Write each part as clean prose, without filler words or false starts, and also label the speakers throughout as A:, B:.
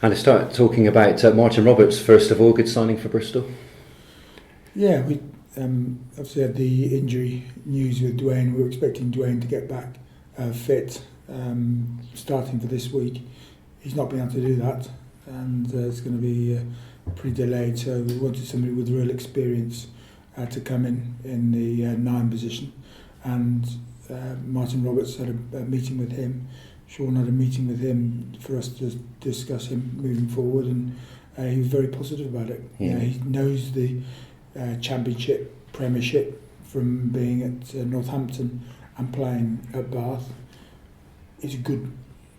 A: And to start talking about Martin Roberts, first of all, good signing for Bristol.
B: Yeah, we obviously had the injury news with Dwayne. We were expecting Dwayne to get back fit starting for this week. He's not been able to do that, and it's going to be pretty delayed. So we wanted somebody with real experience to come in the 9 position. And Martin Roberts had a meeting with him. Sean had a meeting with him for us to discuss him moving forward, and he was very positive about it.
A: Yeah.
B: He knows the Championship, Premiership from being at Northampton and playing at Bath. He's a good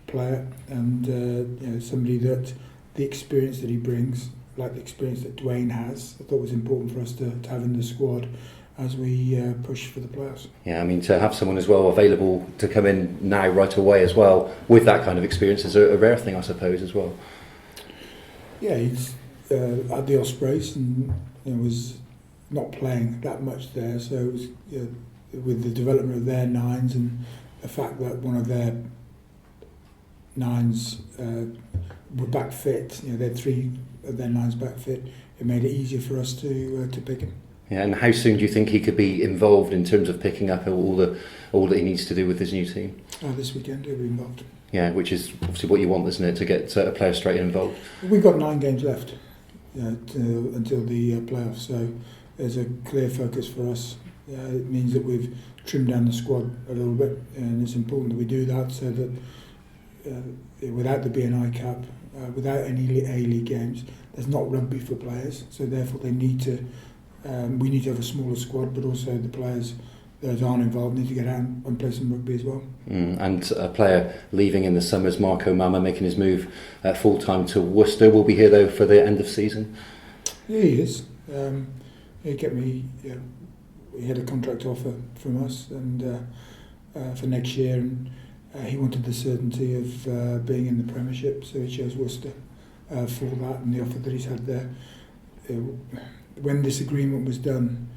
B: player, and somebody that the experience that he brings, like the experience that Dwayne has, I thought was important for us to have in the squad as we push for the playoffs.
A: Yeah, I mean, to have someone as well available to come in now right away as well with that kind of experience is a rare thing, I suppose, as well.
B: Yeah, he's at the Ospreys and was not playing that much there, so it was with the development of their 9s and the fact that one of their 9s were back fit, they had 3 of their 9s back fit, it made it easier for us to pick him.
A: Yeah, and how soon do you think he could be involved in terms of picking up all that he needs to do with his new team?
B: This weekend he'll be involved.
A: Yeah, which is obviously what you want, isn't it, to get a player straight involved?
B: We've got 9 games left until the playoffs, so there's a clear focus for us. It means that we've trimmed down the squad a little bit, and it's important that we do that so that without the BNI Cup, without any A-League games, there's not rugby for players, so therefore we need to have a smaller squad, but also the players that aren't involved need to get out and play some rugby as well.
A: And a player leaving in the summers, Marco Mama, making his move full-time to Worcester, will be here though for the end of season?
B: Yeah, he is. He had a contract offer from us and for next year, and he wanted the certainty of being in the Premiership, so he chose Worcester for that and the offer that he's had there. When this agreement was done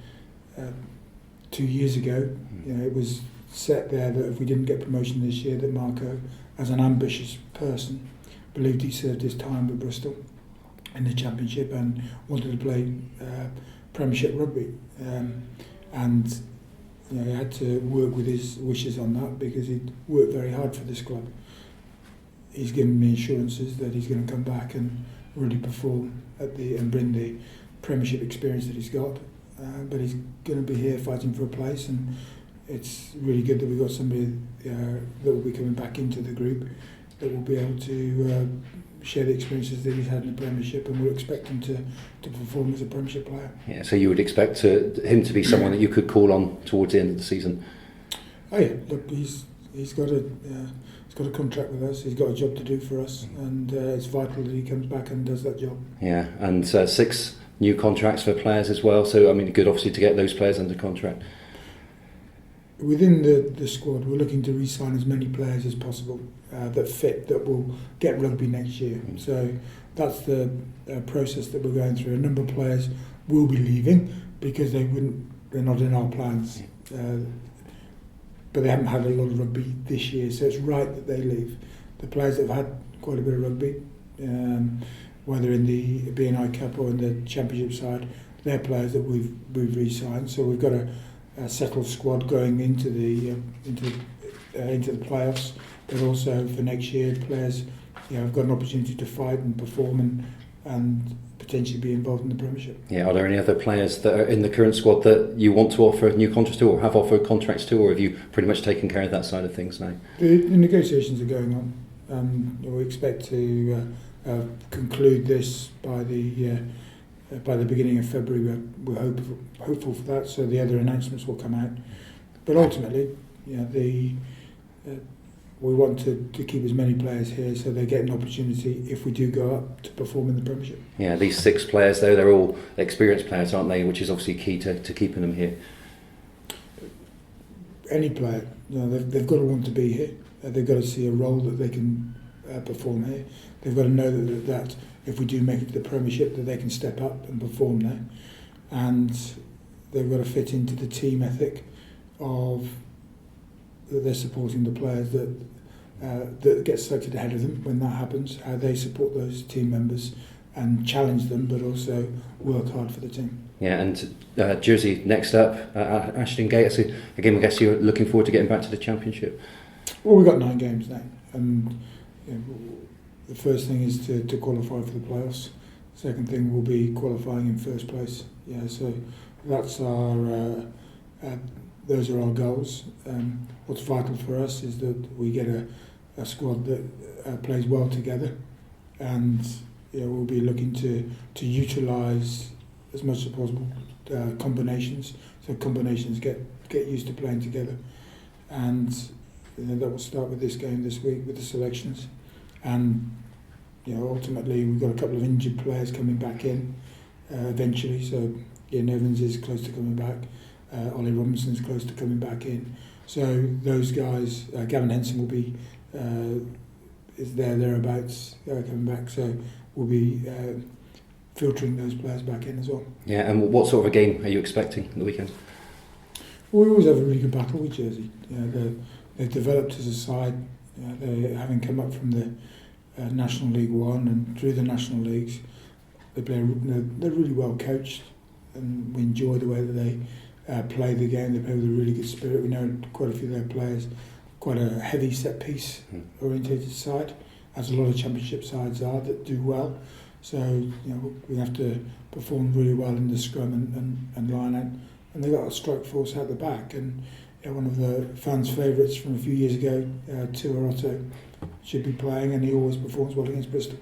B: 2 years ago, it was set there that if we didn't get promotion this year, that Marco, as an ambitious person, believed he served his time with Bristol in the Championship and wanted to play Premiership rugby. And he had to work with his wishes on that because he'd worked very hard for this club. He's given me assurances that he's going to come back and really perform and bring the Premiership experience that he's got, but he's going to be here fighting for a place, and it's really good that we've got somebody that will be coming back into the group that will be able to share the experiences that he's had in the Premiership, and we'll expect him to perform as a Premiership player.
A: Yeah, so you would expect him to be someone that you could call on towards the end of the season?
B: Oh yeah, look, he's got a contract with us, he's got a job to do for us, and it's vital that he comes back and does that job.
A: Yeah, and 6 new contracts for players as well, so I mean, good obviously to get those players under contract.
B: Within the squad, we're looking to re-sign as many players as possible that fit, that will get rugby next year. So that's the process that we're going through. A number of players will be leaving because they're not in our plans, but they haven't had a lot of rugby this year, so it's right that they leave. The players that have had quite a bit of rugby, whether in the BNI Cup or in the Championship side, they're players that we've re-signed. So we've got a settled squad going into the playoffs, but also for next year, players have got an opportunity to fight and perform and potentially be involved in the Premiership.
A: Yeah, are there any other players that are in the current squad that you want to offer new contracts to, or have offered contracts to, or have you pretty much taken care of that side of things now?
B: The negotiations are going on. We expect to conclude this by the beginning of February. We're hopeful for that, so the other announcements will come out. But ultimately, we want to keep as many players here so they get an opportunity, if we do go up, to perform in the Premiership.
A: Yeah, these 6 players though, they're all experienced players, aren't they, which is obviously key to keeping them here. Any
B: player, they've got to want to be here. They've got to see a role that they can perform here. They've got to know that if we do make it to the Premiership, that they can step up and perform there. And they've got to fit into the team ethic of that they're supporting the players that that get selected ahead of them when that happens, how they support those team members and challenge them, but also work hard for the team.
A: Yeah, and Jersey next up, Ashton Gate. So again, I guess you're looking forward to getting back to the Championship.
B: Well, we've got 9 games now, and the first thing is to qualify for the playoffs. Second thing will be qualifying in first place. Yeah, so that's those are our goals. What's vital for us is that we get a squad that plays well together, and we'll be looking to utilise as much as possible combinations. So combinations get used to playing together, and that will start with this game this week with the selections, and ultimately we've got a couple of injured players coming back in eventually. So Ian Evans is close to coming back. Ollie Robinson is close to coming back in. So those guys, Gavin Henson will be is thereabouts coming back. So we'll be filtering those players back in as well.
A: Yeah, and what sort of a game are you expecting at the weekend?
B: Well, we always have a really good battle with Jersey. They've developed as a side. They having come up from the National League One and through the National Leagues, they're really well coached, and we enjoy the way that they play the game. They play with a really good spirit. We know quite a few of their players, quite a heavy set piece orientated side, as a lot of Championship sides are that do well. So we have to perform really well in the scrum and line out, and they've got a strike force out the back. And one of the fans' favourites from a few years ago, Tua Otto, should be playing, and he always performs well against Bristol.